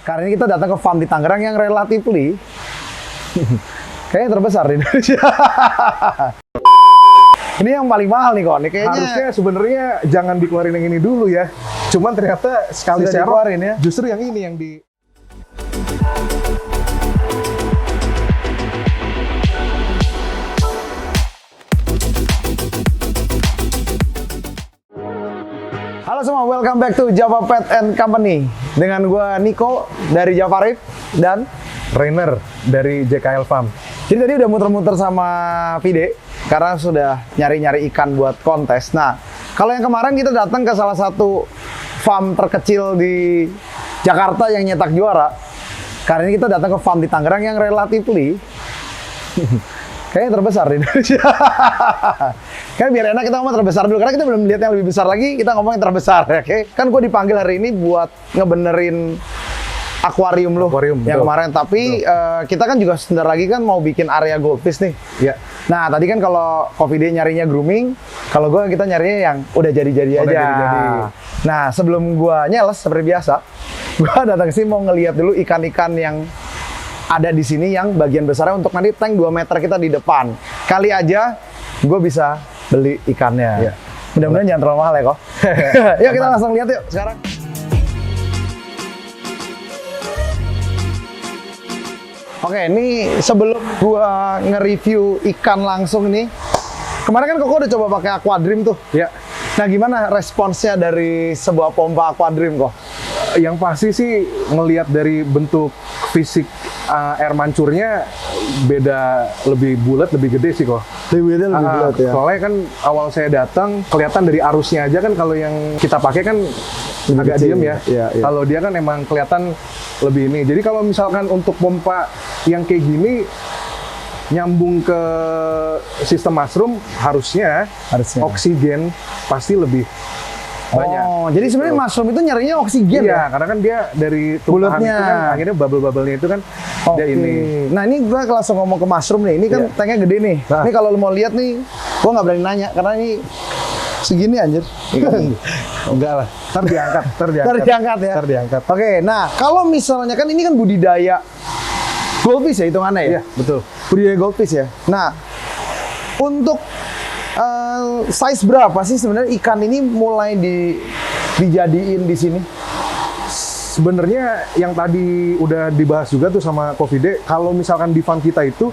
Kali ini kita datang ke farm di Tangerang yang relatively kayaknya terbesar di Indonesia. Ini yang paling mahal nih kok. Nih kayaknya harusnya sebenarnya jangan dikeluarin yang ini dulu ya. Cuman ternyata sekali sudah share dikeluarin ya. justru yang ini yang di Halo semua, welcome back to Java Pet and Company. Dengan gua Niko dari Java Rip dan Rainer dari JKL Farm. jadi tadi udah muter-muter sama Vide karena sudah nyari-nyari ikan buat kontes. Nah, kalau yang kemarin kita datang ke salah satu farm terkecil di Jakarta yang nyetak juara. Kali ini kita datang ke farm di Tangerang yang relatively kayaknya terbesar di Indonesia. Kan biar enak kita ngomong terbesar dulu, karena kita belum lihat yang lebih besar lagi, kita ngomong yang terbesar, ya, oke? Kan gue dipanggil hari ini buat ngebenerin akuarium lo yang betul. kemarin. Tapi kita kan juga sebentar lagi kan mau bikin area goldfish nih. Ya. Nah, tadi kan kalau Coffee Day nyarinya grooming, kalau gue kita nyarinya yang udah jadi-jadi aja. jadi-jadi. Nah, sebelum gue nyeles seperti biasa, gue datang ke sini mau ngeliat dulu ikan-ikan yang ada di sini yang bagian besarnya untuk nanti tank 2 meter kita di depan. Kali aja gue bisa beli ikannya. Iya. Mudah-mudahan jangan terlalu mahal ya kok. Yuk kita langsung lihat yuk sekarang. Oke, ini sebelum gua nge-review ikan langsung nih. Kemarin kan Koko udah coba pakai Aquadream tuh. Ya. Nah, gimana responsnya dari sebuah pompa Aquadream kok? Yang pasti sih ngelihat dari bentuk fisik air mancurnya beda, lebih bulat, lebih gede sih kok. Lebih bulat ya. Soalnya kan awal saya datang kelihatan dari arusnya aja kan, kalau yang kita pakai kan Lebih agak kecil, diem ya. iya. Kalau dia kan emang kelihatan lebih ini. Jadi kalau misalkan untuk pompa yang kayak gini nyambung ke sistem mushroom, harusnya oksigen pasti lebih banyak. Oh, jadi sebenarnya mushroom itu nyarinya oksigen Iya, ya? karena kan dia dari tumpahan Bulutnya. itu kan akhirnya bubble-bubble-nya itu kan dia ini. Nah, ini gue langsung ngomong ke mushroom nih. Ini kan Iya. tanknya gede nih. Nah. Ini kalau lu mau lihat nih, gue nggak berani nanya karena ini segini anjir. Enggak lah, ntar diangkat. Ntar diangkat ya? Ntar diangkat. Oke, nah kalau misalnya kan ini kan budidaya goldfish ya hitungannya ya? Iya, betul. Budidaya goldfish ya. Nah, untuk size berapa sih sebenarnya ikan ini mulai dijadiin di sini? Sebenarnya yang tadi udah dibahas juga tuh sama Coffee Day, kalau misalkan di farm kita itu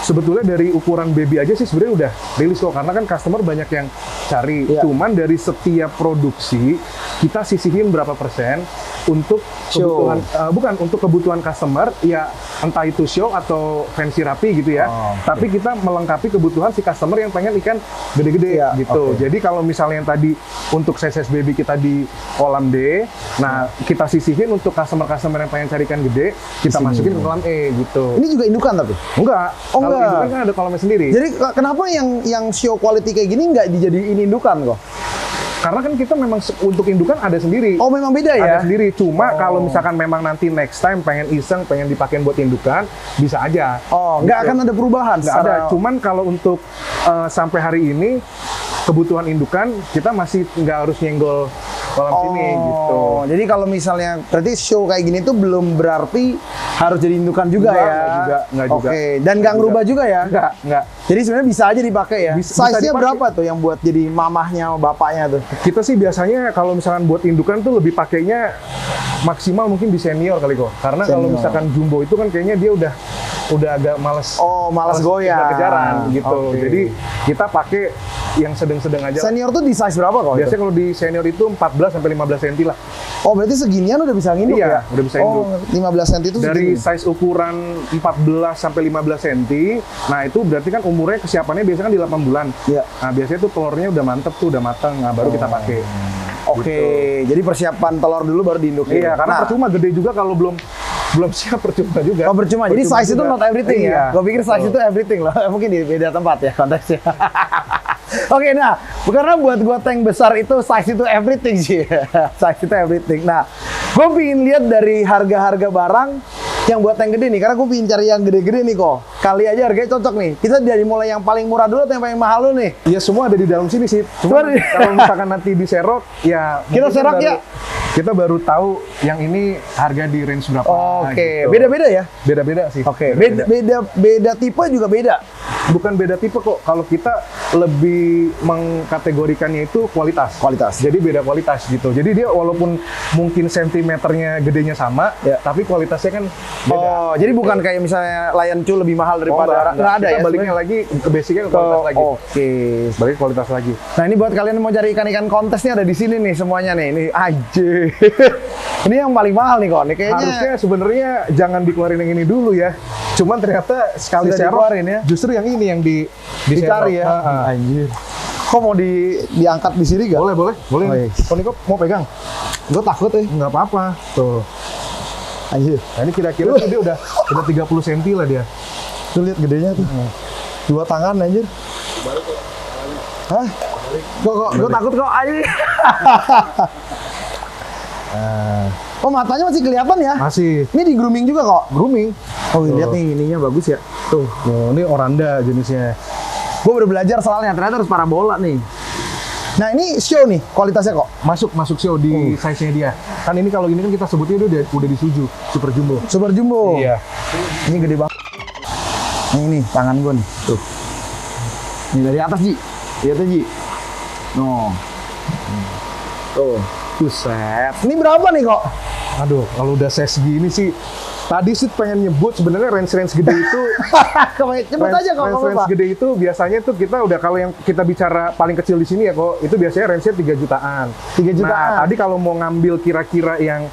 sebetulnya dari ukuran baby aja sih sebenarnya udah rilis kok, karena kan customer banyak yang cari. Iya. Cuman dari setiap produksi kita sisihin berapa persen untuk Show. kebutuhan untuk kebutuhan customer, ya entah itu show atau fancy rapi gitu ya. Oh, oke. Tapi kita melengkapi kebutuhan si customer yang pengen ikan gede-gede Iya, gitu. oke. Jadi kalau misalnya yang tadi untuk size baby kita di kolam D, nah kita sisihin untuk customer-customer yang pengen cari ikan gede, kita Di sini. masukin ke kolam E gitu. Ini juga indukan tapi? Enggak. Oh, Kalau enggak. indukan kan ada kolamnya sendiri. Jadi kenapa yang show quality kayak gini nggak dijadiin indukan kok? Karena kan kita memang untuk indukan ada sendiri. Oh, memang beda ya? Ada sendiri. Cuma Oh. kalau misalkan memang nanti next time pengen iseng, pengen dipakein buat indukan, bisa aja. Oh, nggak Gitu. akan ada perubahan? Nggak ada. Cuman kalau untuk sampai hari ini kebutuhan indukan kita masih nggak harus nyenggol kolam sini gitu. Jadi kalau misalnya berarti show kayak gini tuh belum berarti harus jadi indukan juga Enggak, ya? enggak juga. Oke, dan nggak ngerubah juga ya? Enggak. Jadi sebenarnya bisa aja dipakai ya? Bisa Size-nya dipakai. berapa tuh yang buat jadi mamahnya sama bapaknya tuh? Kita sih biasanya kalau misalkan buat indukan tuh lebih pakainya maksimal mungkin di senior kali kok. Karena kalau Senior. misalkan jumbo itu kan kayaknya dia udah agak males. Oh, malas goyang. kejar-kejaran gitu. Oke. Jadi kita pakai yang sedang-sedang aja. Senior tuh di size berapa kok? Biasanya kalau di senior itu 14 sampai 15 cm lah. Oh, berarti seginian udah bisa nginduk Iya, ya? udah bisa induk. Oh, 15 cm itu Dari segini? size ukuran 14 sampai 15 cm, nah itu berarti kan umurnya kesiapannya biasanya kan di 8 bulan. Iya. Nah biasanya tuh telurnya udah mantep tuh, udah matang, nah baru kita pakai. Oke, jadi persiapan telur dulu baru diindukin. Iya, karena Nah, percuma gede juga kalau belum siap, percuma juga. oh percuma. Jadi size itu juga. not everything Iya. ya? Gue pikir size itu everything loh. Mungkin di beda tempat ya konteksnya. Oke, nah karena buat gue tank besar itu size itu everything sih. Size itu everything. Nah, gue pengen lihat dari harga-harga barang yang buat yang gede nih, karena gue pengen cari yang gede-gede nih kok. Kali aja harganya cocok nih. Kita dari mulai yang paling murah dulu atau yang paling mahal dulu nih? Ya semua ada di dalam sini sih. Cuma kalau misalkan nanti diserok, ya Kita mungkin serok baru- ya. Kita baru tahu yang ini harga di range berapa. Oke, gitu. beda-beda ya? Beda-beda sih. Oke, beda tipe juga beda. Bukan beda tipe kok. Kalau kita lebih mengkategorikannya itu kualitas. Kualitas. Jadi beda kualitas gitu. Jadi dia walaupun mungkin sentimeternya gedenya sama, Ya. tapi kualitasnya kan beda. Oh, jadi bukan kayak misalnya Lion Chu lebih mahal daripada nggak ada Kita ya? baliknya lagi ke basicnya ke kualitas lagi. Oke. Balik ke kualitas lagi. Nah ini buat kalian yang mau cari ikan-ikan kontes nih ada di sini nih semuanya nih. Ini aja. Ini yang paling mahal nih kok. Nih kayaknya Harusnya sebenarnya jangan dikeluarin yang ini dulu ya. Cuman ternyata sekali Sudah serok dikeluarin ya. justru yang ini yang dicari diserok. ya. Anjir. Kok mau diangkat di sini gak? Boleh, boleh, boleh. Oh, iya. Kok Niko mau pegang? Gue takut ya. Nggak apa-apa. Tuh. Anjir. Nah, ini kira-kira sih dia udah 30 cm lah dia. Tuh lihat gedenya tuh. Dua tangan anjir. Hah? Kok gue takut kok anjir. Oh matanya masih kelihatan ya? Masih Ini di grooming juga kok. grooming. Oh lihat nih ininya bagus ya. Tuh. Tuh, ini oranda jenisnya. Gue baru belajar soalnya ternyata harus parabola nih. Nah ini show nih kualitasnya kok. Masuk show di size-nya dia. Kan ini kalau ini kan kita sebutnya dia udah di suju, super jumbo. Super jumbo. Iya. Ini gede banget. Nih tangan gue nih. Tuh. Ini dari atas Ji. Lihat aja Ji. No. Tuh. Buset. Ini berapa nih kok? Aduh, kalau udah size segini sih tadi sih pengen nyebut sebenarnya range gede itu Cepet aja kok. range gede itu biasanya tuh kita udah kalau yang kita bicara paling kecil di sini ya kok itu biasanya range-nya 3 jutaan. 3 jutaan. Nah, tadi kalau mau ngambil kira-kira yang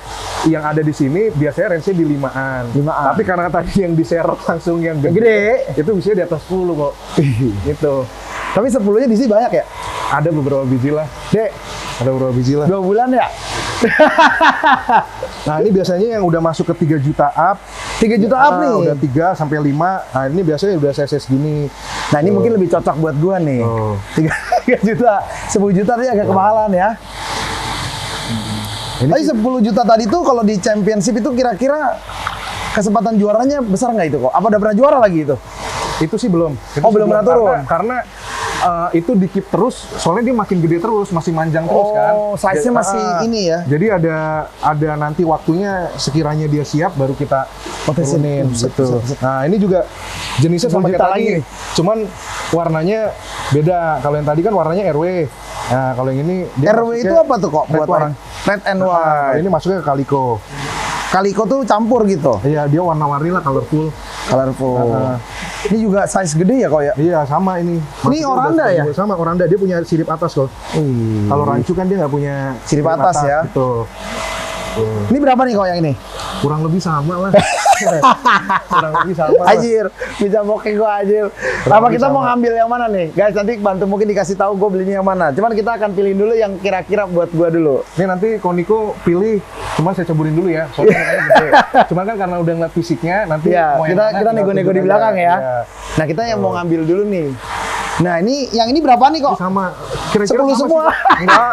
ada di sini biasanya range-nya di 5-an. 5-an. Tapi karena tadi yang diserok langsung yang gede, Gede. itu bisa di atas 10 kok. Gitu. Tapi 10-nya di sini banyak ya? Ada beberapa biji lah. Dek, Ada beberapa biji lah. 2 bulan ya? Nah, ini biasanya yang udah masuk ke 3 juta up. 3 juta up nih. Udah 3 sampai 5. Nah, ini biasanya udah size gini. Nah ini mungkin lebih cocok buat gua nih. Oh. 3 juta, 10 juta ini agak kemahalan ya. Ini Tapi 10 juta tadi tuh kalau di championship itu kira-kira kesempatan juaranya besar nggak itu kok? Apa udah pernah juara lagi itu? itu sih belum. Oh, belum pernah turun? Karena itu di keep terus, soalnya dia makin gede terus, masih manjang terus kan. Oh, size-nya masih ini ya? Jadi ada nanti waktunya sekiranya dia siap baru kita turunin gitu. Nah, ini juga jenisnya sama 10 kayak juta tadi. lagi. Cuman warnanya beda. Kalau yang tadi kan warnanya RW. Nah, kalau yang ini dia RW itu masuknya apa tuh kok red buat wine. orang? Red and Nah, white. ini masuknya ke Calico. Calico tuh campur gitu, Iya, dia warna-warni lah, colorful. colorful. Ini juga size gede ya kok ya? Iya, sama ini. Maksudnya oranda udah ya? Sama oranda, dia punya sirip atas loh. Kalau rancu kan dia nggak punya Sirip atas ya? Gitu. Ini berapa nih kok yang ini? Kurang lebih sama lah. Kurang lebih sama lah. Anjir, bisa bokeh gua anjir. Kurang Apa lebih kita mau sama. ngambil yang mana nih? Guys, nanti bantu mungkin dikasih tahu gua belinya yang mana. Cuman kita akan pilih dulu yang kira-kira buat gua dulu. Ini nanti Koniko pilih, cuman saya ceburin dulu ya. Soalnya kayaknya gede. Cuman kan karena udah ngeliat fisiknya, nanti Ya, mau yang kita mana kita nego-nego di tunjuk belakang aja. ya. Iya. Nah, kita yang mau ngambil dulu nih. Nah, ini yang ini berapa nih kok? Sama. Kira-kira 10 sama semua. sih. Enggak.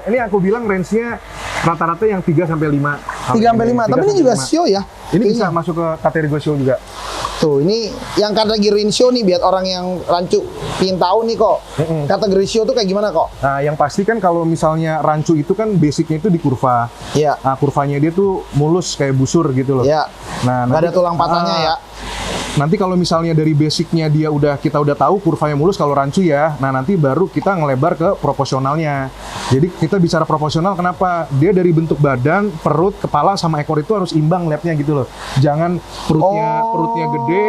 Ini aku bilang range-nya rata-rata yang 3 sampai 5. 3 sampai 5. Tapi ini juga show ya. Ini Kayaknya. bisa masuk ke kategori show juga. Tuh, ini yang kategori show nih biar orang yang rancu pingin tahu nih kok. Kategori show tuh kayak gimana kok? Nah, yang pasti kan kalau misalnya rancu itu kan basicnya itu di kurva. Iya. Nah, kurvanya dia tuh mulus kayak busur gitu loh. Iya. Nah, Nggak ada nanti- tulang patahnya ya. Nanti kalau misalnya dari basicnya kita udah tahu kurvanya mulus kalau rancu ya. Nah, nanti baru kita ngelebar ke proporsionalnya. Jadi kita bicara proporsional kenapa? Dia dari bentuk badan, perut, kepala sama ekor itu harus imbang labnya gitu loh. Jangan perutnya gede,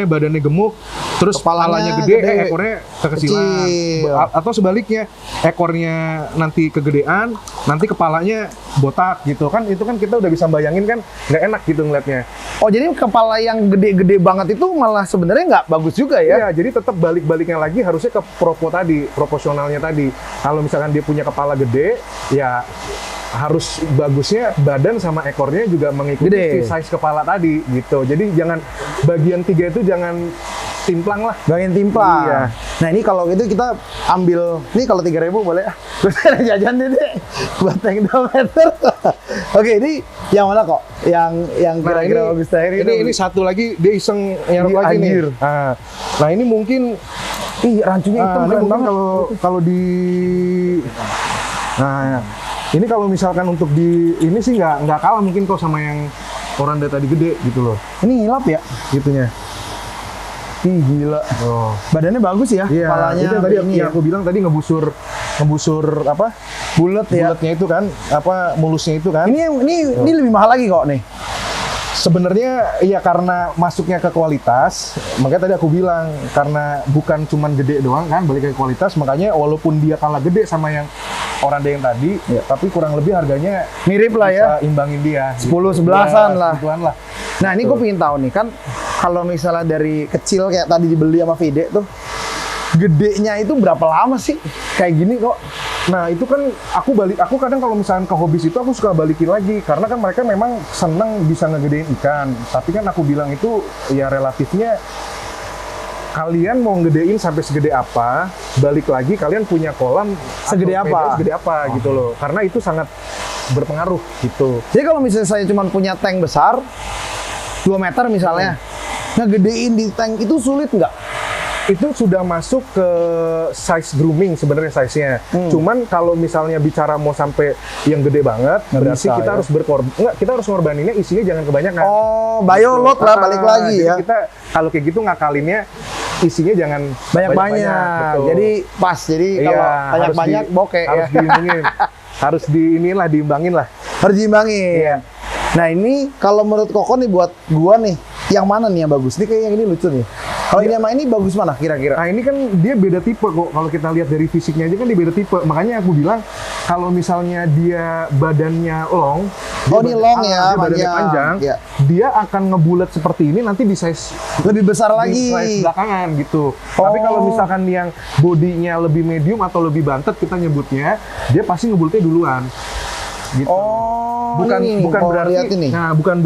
badannya gemuk, terus Kepalanya kepalanya gede, gede. ekornya kekecilan. Kecil. Atau sebaliknya, ekornya nanti kegedean, nanti kepalanya botak gitu kan. Itu kan kita udah bisa bayangin kan nggak enak gitu ngeliatnya. Oh, jadi kepala yang gede-gede banget itu malah sebenarnya nggak bagus juga ya? Iya, jadi tetap balik-baliknya lagi harusnya ke proporsionalnya tadi. Kalau misalkan dia punya kepala gede, ya harus bagusnya badan sama ekornya juga mengikuti Gede. si size kepala tadi gitu. Jadi jangan bagian 3 itu jangan timplang lah. Bagian timplang. Iya. Nah ini kalau gitu kita ambil, ini kalau 3.000 boleh ah. Terus ada jajan deh buat tank 2 meter. Oke, ini yang mana kok? Yang Nah, kira-kira bagus terakhir ini satu lagi dia iseng nyarap Ini lagi anjir. nih. Nah ini mungkin rancunya hitam ini keren mungkin banget kalau di. Nah ini kalau misalkan untuk di ini sih nggak kalah mungkin kok sama yang oranda tadi gede gitu loh. Ini hilap ya? Gitunya. Ih gila. Oh. Badannya bagus ya, Iya, kepalanya itu yang tadi ini yang aku bilang tadi ngebusur apa? bulat ya. Bulatnya itu kan, apa mulusnya itu kan. Ini lebih mahal lagi kok nih. Sebenarnya ya karena masuknya ke kualitas, makanya tadi aku bilang karena bukan cuman gede doang kan, balik ke kualitas, makanya walaupun dia kalah gede sama yang oranda yang tadi, ya, tapi kurang lebih harganya Mirip lah ya. bisa imbangin dia. 10-11an Ya, lah. 10-an lah. Nah ini gue pengen tahu nih kan, kalau misalnya dari kecil kayak tadi dibeli sama Vide tuh, gedenya itu berapa lama sih? Kayak gini kok. Nah itu kan aku kadang kalau misalnya ke hobis itu aku suka balikin lagi karena kan mereka memang senang bisa ngegedein ikan. Tapi kan aku bilang itu ya relatifnya kalian mau ngedein sampai segede apa, balik lagi kalian punya kolam Segede atau apa? media segede apa gitu loh. Karena itu sangat berpengaruh gitu. Jadi kalau misalnya saya cuma punya tank besar, 2 meter misalnya, ngegedein di tank itu sulit nggak? Itu sudah masuk ke size grooming sebenarnya size-nya. Cuman kalau misalnya bicara mau sampai yang gede banget, berarti bisa, kita ya? harus kita harus ngorbaninnya isinya jangan kebanyakan. Oh, biolog lah balik lagi jadi ya. kita kalau kayak gitu ngakalinnya isinya jangan Banyak-banyak. betul. Jadi pas. Jadi Iya, kalau harus banyak-banyak bokeh harus ya. diimbangin. Harus diimbangin lah. Harus diimbangin. Iya. Nah ini kalau menurut Koko nih buat gua nih, yang mana nih yang bagus? Ini kayak yang ini lucu nih. Kalau ini sama ini bagus mana kira-kira? Nah ini kan dia beda tipe kok. Kalau kita lihat dari fisiknya aja kan dia beda tipe. Makanya aku bilang kalau misalnya dia badannya long, Oh, ini long ya, dia badannya panjang. panjang, Iya. dia akan ngebulat seperti ini nanti di size Lebih besar di lagi. size belakangan gitu. Tapi kalau misalkan yang bodinya lebih medium atau lebih bantet kita nyebutnya, dia pasti ngebulatnya duluan. Gitu. Oh, bukan ini, bukan kalau berarti lihat ini. nah bukan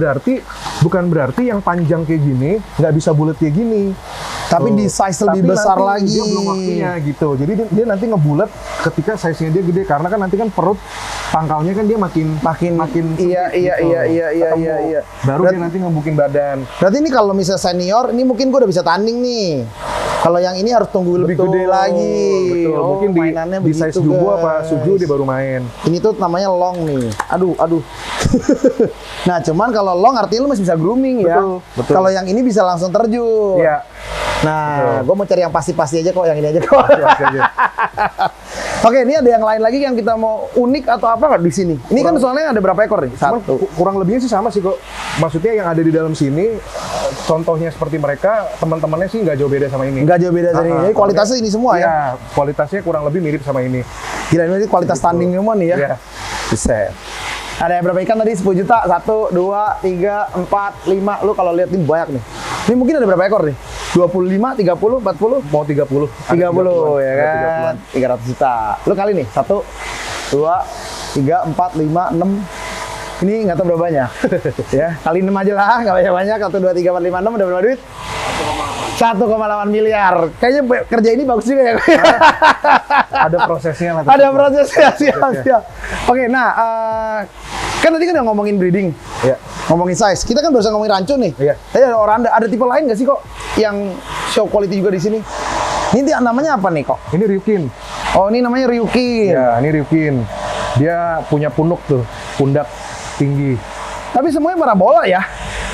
berarti yang panjang kayak gini nggak bisa bulat kayak gini. Tapi di size lebih besar nanti lagi. dia belum waktunya gitu. Jadi dia nanti ngebulat ketika size-nya dia gede karena kan nanti kan perut pangkalnya kan dia makin Iya, sempit iya, gitu. iya, iya, iya, Ketemu. iya, iya. Baru dia nanti ngebukin badan. Berarti ini kalau misalnya senior, ini mungkin gue udah bisa tanding nih. Kalau yang ini harus tunggu lebih Betul, gede lagi. Betul. Oh, Mungkin mainannya di size begitu, Dubo apa guys. Suju dia baru main. Ini tuh namanya long nih. Aduh. Nah, cuman kalau long artinya lu masih bisa grooming ya. Betul, betul. Kalau yang ini bisa langsung terjun. Iya. Nah, gue mau cari yang pasti-pasti aja kok, yang ini aja kok. Pasti aja. Oke, ini ada yang lain lagi yang kita mau unik atau apa nggak di sini? Ini kan soalnya ada berapa ekor nih? Cuman Satu. kurang lebihnya sih sama sih kok. Maksudnya yang ada di dalam sini, contohnya seperti mereka, teman-temannya sih nggak jauh beda sama ini. Nggak jauh beda dari ini. Jadi kualitasnya ini semua ya? Iya, kualitasnya kurang lebih mirip sama ini. Gila, ini kualitas standing semua nih ya? Iya. Bisa. Ada yang berapa ikan tadi? 10 juta? 1, 2, 3, 4, 5. Lu kalau lihat ini banyak nih. Ini mungkin ada berapa ekor nih? 25, 30, 40? Mau 30. 30 ya Ada kan? 300 juta. Lu kali nih? 1, 2, 3, 4, 5, 6. Ini nggak tahu berapa banyak. Ya, kali 6 aja lah, nggak banyak-banyak. 1, 2, 3, 4, 5, 6. Udah berapa duit? 1,8 miliar. Kayaknya kerja ini bagus juga ya. Ada prosesnya lah. Ada prosesnya, siap. Oke, nah, kan tadi kan udah ngomongin breeding, Iya. ngomongin size. Kita kan barusan ngomongin rancu nih. Iya. Tadi ada oranda, ada tipe lain nggak sih kok yang show quality juga di sini? Ini namanya apa nih kok? Ini Ryukin. Oh, ini namanya Ryukin. Ya, ini Ryukin. Dia punya punuk tuh, pundak tinggi. Tapi semuanya parabola ya?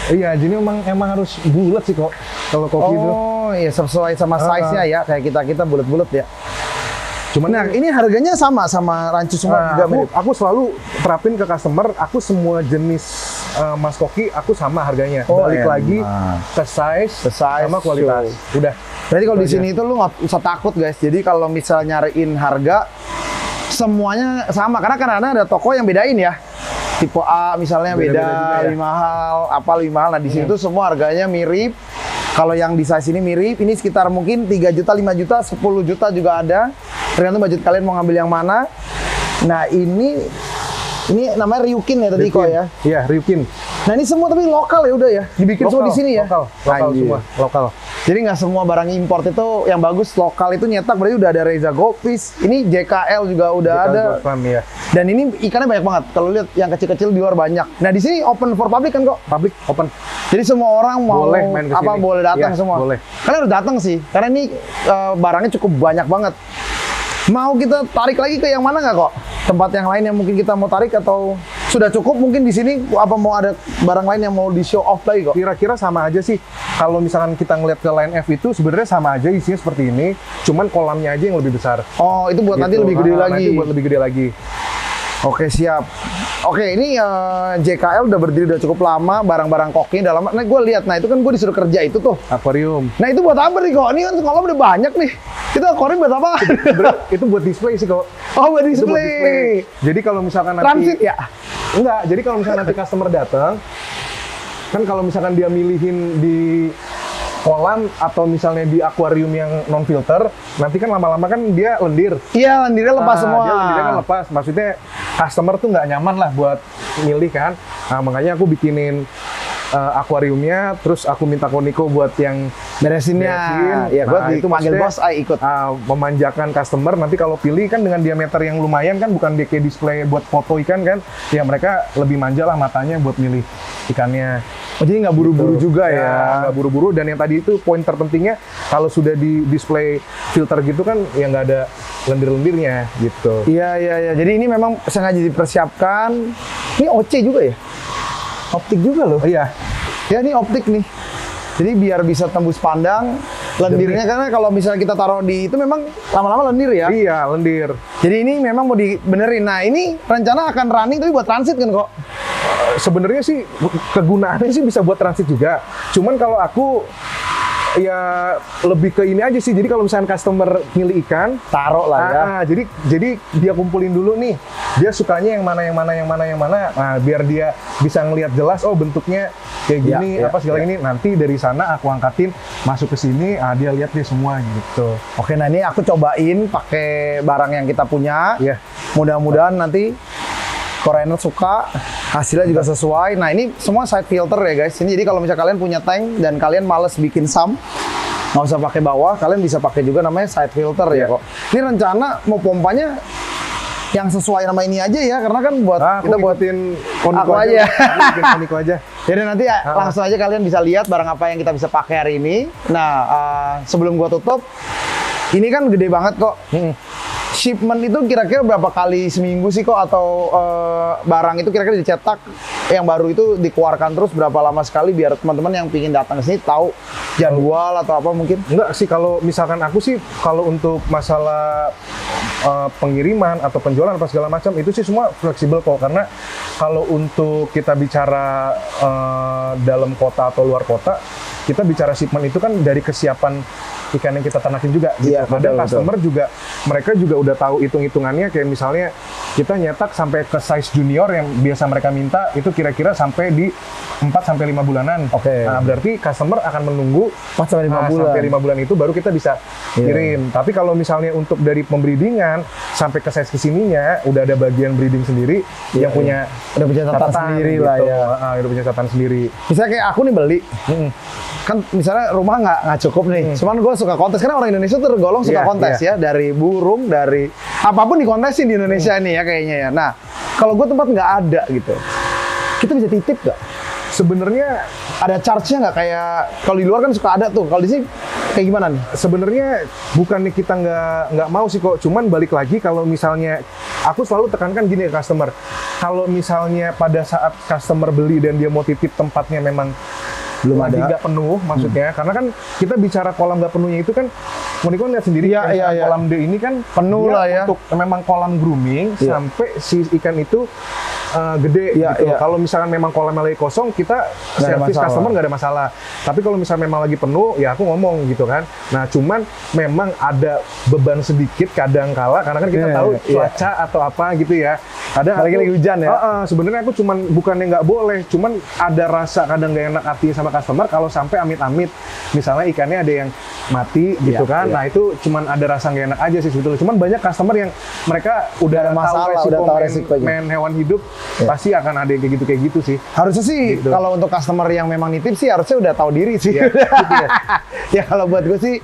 Iya, jadi emang harus bulat sih kok. Kalau koki itu. Oh, iya sesuai sama size-nya ya, kayak kita bulat-bulat ya. Cuman Nah, ini harganya sama rancu semua juga mirip. aku selalu terapin ke customer, aku semua jenis mas koki aku sama harganya. Oh, Balik enak. lagi ke size, sama kualitas. Udah. Berarti kalau di Itu sini itu lu nggak usah takut guys. Jadi kalau misal nyariin harga, semuanya sama. Karena kadang-kadang ada toko yang bedain ya. Tipe A misalnya Beda-beda beda, juga ya. lebih mahal, apa lebih mahal. Nah di sini tuh semua harganya mirip. Kalau yang di size ini mirip, ini sekitar mungkin 3 juta, 5 juta, 10 juta juga ada. Tergantung budget kalian mau ngambil yang mana. Nah ini namanya Ryukin ya tadi kok ya. Iya, Ryukin. Nah ini semua tapi lokal ya udah ya, dibikin semua di sini ya. Lokal Anjir. semua, lokal. Jadi nggak semua barang import itu yang bagus lokal itu nyetak, berarti udah ada Reza Goldfish. Ini JKL juga udah ada. Ya. Dan ini ikannya banyak banget. Kalau lihat yang kecil-kecil di luar banyak. Nah di sini open for public kan kok? Public open. Jadi semua orang mau Boleh main ke sini. boleh datang Iya, semua. boleh. Kalian harus datang sih, karena ini barangnya cukup banyak banget. Mau kita tarik lagi ke yang mana nggak kok? Tempat yang lain yang mungkin kita mau tarik atau sudah cukup mungkin di sini? Apa mau ada barang lain yang mau di show off lagi kok? Kira-kira sama aja sih. Kalau misalkan kita ngeliat ke line F itu sebenarnya sama aja isinya seperti ini, cuman kolamnya aja yang lebih besar. Oh, itu buat nanti Gitu. lebih gede lagi. Nanti buat lebih gede lagi. Oke, siap. Oke, ini JKL udah berdiri udah cukup lama, barang-barang koki udah lama. Nah, gue lihat, nah itu kan gue disuruh kerja itu tuh. Akuarium. Nah, itu buat apa nih kok? Ini kan kolam udah banyak nih. Itu akuarium buat apa? Itu buat display sih kok. Oh, buat Itu buat display. Jadi kalau misalkan nanti Transit ya? Enggak, jadi kalau misalkan nanti customer datang, kan kalau misalkan dia milihin di kolam atau misalnya di akuarium yang non filter, nanti kan lama-lama kan dia lendir. Iya, lendirnya lepas semua. Dia lendirnya kan lepas. Maksudnya customer tuh nggak nyaman lah buat milih kan. Nah, makanya aku bikinin akuariumnya, terus aku minta Koniko buat yang Beresinnya. Ya, gue itu dipanggil maksudnya, bos, ikut. memanjakan customer. Nanti kalau pilih kan dengan diameter yang lumayan kan, bukan dia kayak display buat foto ikan kan, ya mereka lebih manja lah matanya buat milih ikannya. Oh, jadi nggak buru-buru juga ya? Nggak buru-buru. Dan yang tadi itu poin terpentingnya, kalau sudah di display filter gitu kan, ya nggak ada lendir-lendirnya gitu. Iya, iya, iya. Jadi ini memang sengaja dipersiapkan. Ini OC juga ya? Optik juga loh. Oh, iya. Ya, ini optik nih. Jadi biar bisa tembus pandang, lendirnya karena kalau misalnya kita taruh di itu memang lama-lama lendir ya. Iya, lendir. Jadi ini memang mau dibenerin. Nah, ini rencana akan running tapi buat transit kan kok? Sebenarnya sih kegunaannya sih bisa buat transit juga. Cuman kalau aku ya lebih ke ini aja sih. Jadi kalau misalnya customer milih ikan, Taruh lah ya. jadi dia kumpulin dulu nih. Dia sukanya yang mana, yang mana, yang mana, yang mana. Nah, biar dia bisa ngelihat jelas, oh bentuknya kayak gini, Ya, apa segala ini. Nanti dari sana aku angkatin, masuk ke sini, dia lihat dia semua gitu. Oke, nah ini aku cobain pakai barang yang kita punya. Iya. Mudah-mudahan nanti Koreaner suka, hasilnya juga sesuai. Nah, ini semua side filter ya guys. Ini jadi kalau misalnya kalian punya tank dan kalian males bikin sump, nggak usah pakai bawah, kalian bisa pakai juga namanya side filter ya kok. Ini rencana mau pompanya yang sesuai nama ini aja ya, karena kan buat kita buatin Koniko aku aja. Bikin Koniko aja. Jadi nanti langsung aja kalian bisa lihat barang apa yang kita bisa pakai hari ini. Nah, sebelum gua tutup, ini kan gede banget kok. Shipment itu kira-kira berapa kali seminggu sih kok? Atau barang itu kira-kira dicetak yang baru itu dikeluarkan terus berapa lama sekali biar teman-teman yang pingin datang ke sini tahu jadwal atau apa mungkin? Enggak sih, kalau misalkan aku sih, kalau untuk masalah pengiriman atau penjualan apa segala macam itu sih semua fleksibel kok. Karena kalau untuk kita bicara dalam kota atau luar kota, kita bicara shipment itu kan dari kesiapan ikan yang kita ternakin juga gitu. Iya, Kadang betul, customer juga, mereka juga udah tahu hitung-hitungannya, kayak misalnya kita nyetak sampai ke size junior yang biasa mereka minta itu kira-kira sampai di 4 sampai 5 bulanan. Oke. Nah, berarti customer akan menunggu 4 sampai 5 bulan. sampai 5 bulan itu baru kita bisa kirim. Tapi kalau misalnya untuk dari pembreedingan sampai ke size kesininya udah ada bagian breeding sendiri yang punya Udah punya catatan sendiri lah ya. Udah punya catatan sendiri. Misalnya kayak aku nih beli, kan misalnya rumah nggak cukup nih. Cuman gue suka kontes karena orang Indonesia tergolong suka Iya, kontes ya, dari burung, dari apapun dikontesin di Indonesia nih ya kayaknya ya. Nah, kalau gue tempat nggak ada gitu, kita bisa titip nggak? Sebenarnya Ada charge-nya nggak kayak kalau di luar kan suka ada tuh. Kalau di sini kayak gimana nih? sebenarnya bukannya kita nggak mau sih kok, cuman balik lagi kalau misalnya aku selalu tekankan gini ke customer, kalau misalnya pada saat customer beli dan dia mau titip tempatnya memang Belum lagi ada. nggak penuh maksudnya, karena kan kita bicara kolam nggak penuhnya itu kan Moniko lihat sendiri Iya, kayak iya. kolam D ini kan Penuh dia lah ya. untuk memang kolam grooming Iya. sampai si ikan itu gede Iya, gitu. iya. Kalau misalkan memang kolamnya lagi kosong, kita Nggak ada service masalah. customer nggak ada masalah. Tapi kalau misalnya memang lagi penuh, ya aku ngomong gitu kan. Nah, cuman memang ada beban sedikit kadang kala, karena kan kita Iya, tahu iya. cuaca atau apa gitu ya. Kadang Lagi hujan ya? sebenarnya aku cuman bukannya nggak boleh, cuman ada rasa kadang nggak enak hati sama customer kalau sampai amit-amit misalnya ikannya ada yang mati gitu Iya, kan. iya. Nah, itu cuman ada rasa nggak enak aja sih sebetulnya. Cuman banyak customer yang mereka udah Ada masalah, tahu udah tahu main- resikonya. main hewan hidup, Iya. pasti akan ada yang kayak gitu sih. Harusnya sih Gitu. kalau untuk customer yang memang nitip sih harusnya udah tahu diri sih. Iya, gitu ya. Ya kalau buat gue sih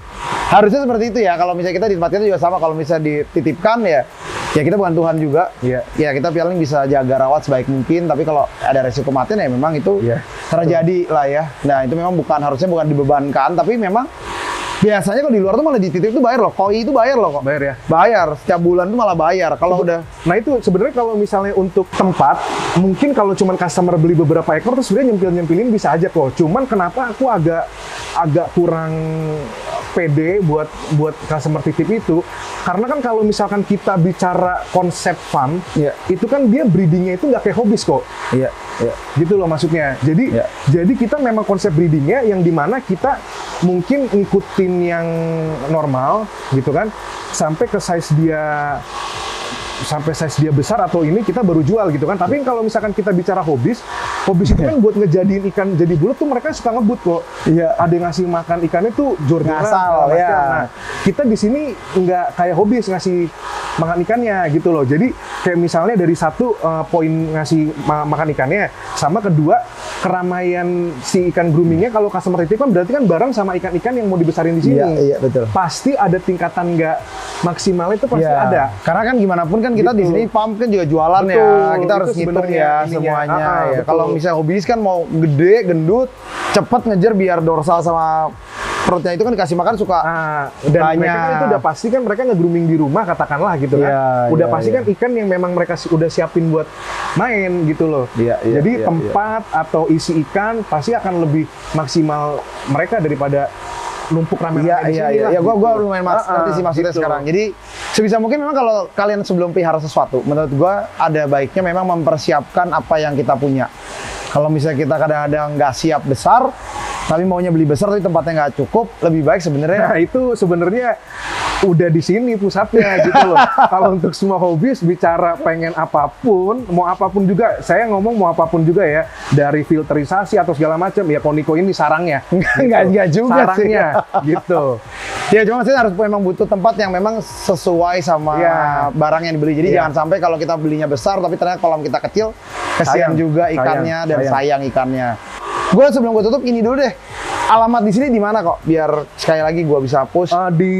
harusnya seperti itu ya. Kalau misalnya kita di tempat kita juga sama. Kalau misalnya dititipkan ya kita bukan Tuhan juga. Iya. Ya kita paling bisa jaga rawat sebaik mungkin. Tapi kalau ada resiko kematian ya memang itu terjadi lah ya. Nah itu memang harusnya bukan dibebankan. Tapi memang biasanya kalau di luar tuh malah dititip tuh bayar loh. Koi itu bayar loh kok. Bayar ya? Bayar. Setiap bulan tuh malah bayar. Kalau udah. Nah itu sebenarnya kalau misalnya untuk tempat, mungkin kalau cuman customer beli beberapa ekor tuh sebenarnya nyempil-nyempilin bisa aja kok. Cuman kenapa aku agak kurang pede buat customer titip itu, karena kan kalau misalkan kita bicara konsep farm, itu kan dia breedingnya itu nggak kayak hobis kok. Iya. Gitu loh maksudnya. Jadi kita memang konsep breedingnya yang dimana kita mungkin ngikutin yang normal gitu kan, sampai size dia besar atau ini kita baru jual gitu kan. Tapi kalau misalkan kita bicara hobis itu kan buat ngejadiin ikan jadi bulat tuh mereka suka ngebut kok. Iya. Ada yang ngasih makan ikannya tuh jor-joran. Ngasal ya. Nah, kita di sini nggak kayak hobis ngasih makan ikannya gitu loh. Jadi kayak misalnya dari satu poin ngasih makan ikannya, sama kedua keramaian si ikan groomingnya. Kalau customer titip kan berarti kan bareng sama ikan-ikan yang mau dibesarin di sini. Iya betul. Pasti ada tingkatan nggak maksimal itu pasti ada. Karena kan gimana pun kan kita di sini farm kan juga jualan ya. Kita harus ngitung ya semuanya. Ya. Kalau misalnya hobis kan mau gede, gendut, cepet ngejar biar dorsal sama perutnya itu kan dikasih makan suka dan banyak. Mereka kan itu udah pasti kan mereka nge-grooming di rumah katakanlah gitu kan. Udah pasti kan ikan yang memang mereka udah siapin buat main gitu loh. Jadi tempat atau isi ikan pasti akan lebih maksimal mereka daripada numpuk rame-rame di sini lah. Iya, gua lumayan ngerti sih maksudnya gitu. Sekarang. Jadi sebisa mungkin memang kalau kalian sebelum pelihara sesuatu, menurut gua ada baiknya memang mempersiapkan apa yang kita punya. Kalau misalnya kita kadang-kadang nggak siap besar, tapi maunya beli besar tapi tempatnya nggak cukup, lebih baik sebenarnya. Nah itu sebenarnya udah di sini pusatnya gitu loh. Kalau untuk semua hobis bicara pengen apapun, mau apapun juga, saya ngomong mau apapun juga ya, dari filterisasi atau segala macam, ya Koniko ini sarangnya. Enggak juga sarangnya, sih. Gitu. Ya cuma saya harus memang butuh tempat yang memang sesuai sama barang yang dibeli. Jadi jangan sampai kalau kita belinya besar tapi ternyata kolam kita kecil, kesian juga ikannya dan sayang ikannya. Gue sebelum gue tutup ini dulu deh. Alamat di sini di mana kok? Biar sekali lagi gue bisa push. Di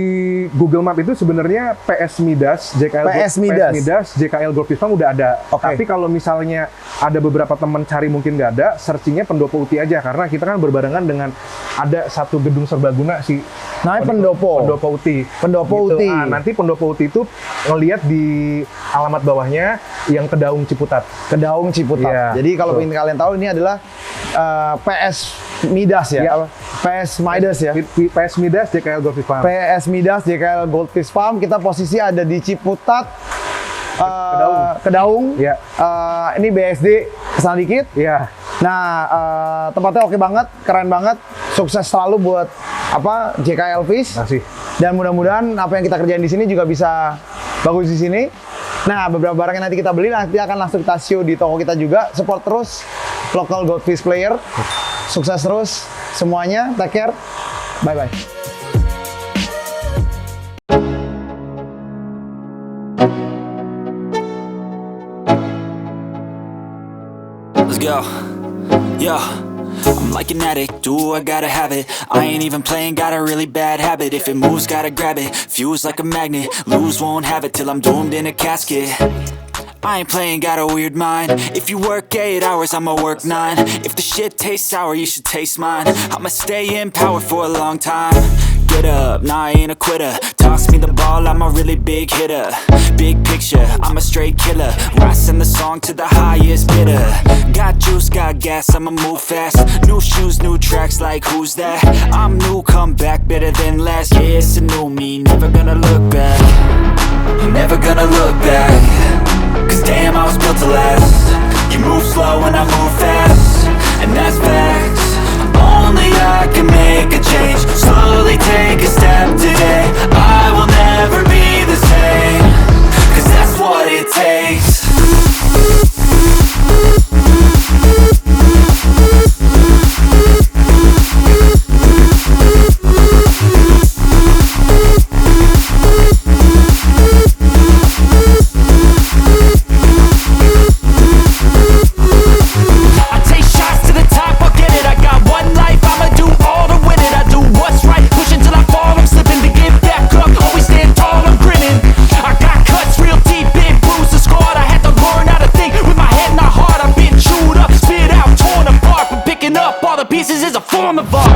Google Map itu sebenarnya PS Midas, JKL Goldfish Farm udah ada. Tapi kalau misalnya ada beberapa teman cari mungkin nggak ada, searchingnya Pendopo Uti aja karena kita kan berbarengan dengan ada satu gedung serbaguna sih. Namanya Pendopo Uti. Pendopo Uti. Nanti Pendopo Uti itu ngelihat di alamat bawahnya yang Kedaung Ciputat. Kedaung Ciputat. Jadi kalau ingin kalian tahu ini adalah PS Midas ya. PS Midas ya. PS Midas JKL Goldfish Farm. PS Midas JKL Goldfish Farm. Kita posisi ada di Ciputat. Kedaung. Ini BSD kesana dikit. Nah, tempatnya oke banget, keren banget. Sukses selalu buat JKL Fish. Dan mudah-mudahan apa yang kita kerjain di sini juga bisa bagus di sini. Nah, beberapa barang yang nanti kita beli nanti akan langsung kita show di toko kita juga. Support terus local goldfish player. Sukses terus semuanya. Take care. Bye-bye. Let's go. Yo, I'm like an addict, do I gotta have it. I ain't even playing, got a really bad habit. If it moves, gotta grab it, fuse like a magnet. Lose, won't have it till I'm doomed in a casket. I ain't playing, got a weird mind. If you work 8 hours, I'ma work 9. If the shit tastes sour, you should taste mine. I'ma stay in power for a long time. Get up, nah, I ain't a quitter. Toss me the ball, I'm a really big hitter. Big picture, I'm a straight killer. Rising the song to the highest bidder. Got juice, got gas, I'ma move fast. New shoes, new tracks, like who's that? I'm new, come back, better than last. Yeah, it's a new me, never gonna look back. Never gonna look back. Cause damn, I was built to last. You move slow and I move fast, and that's facts. Only I can make a change. Slowly take a step today. I will never be the same. Cause that's what it takes. I taste on the vault.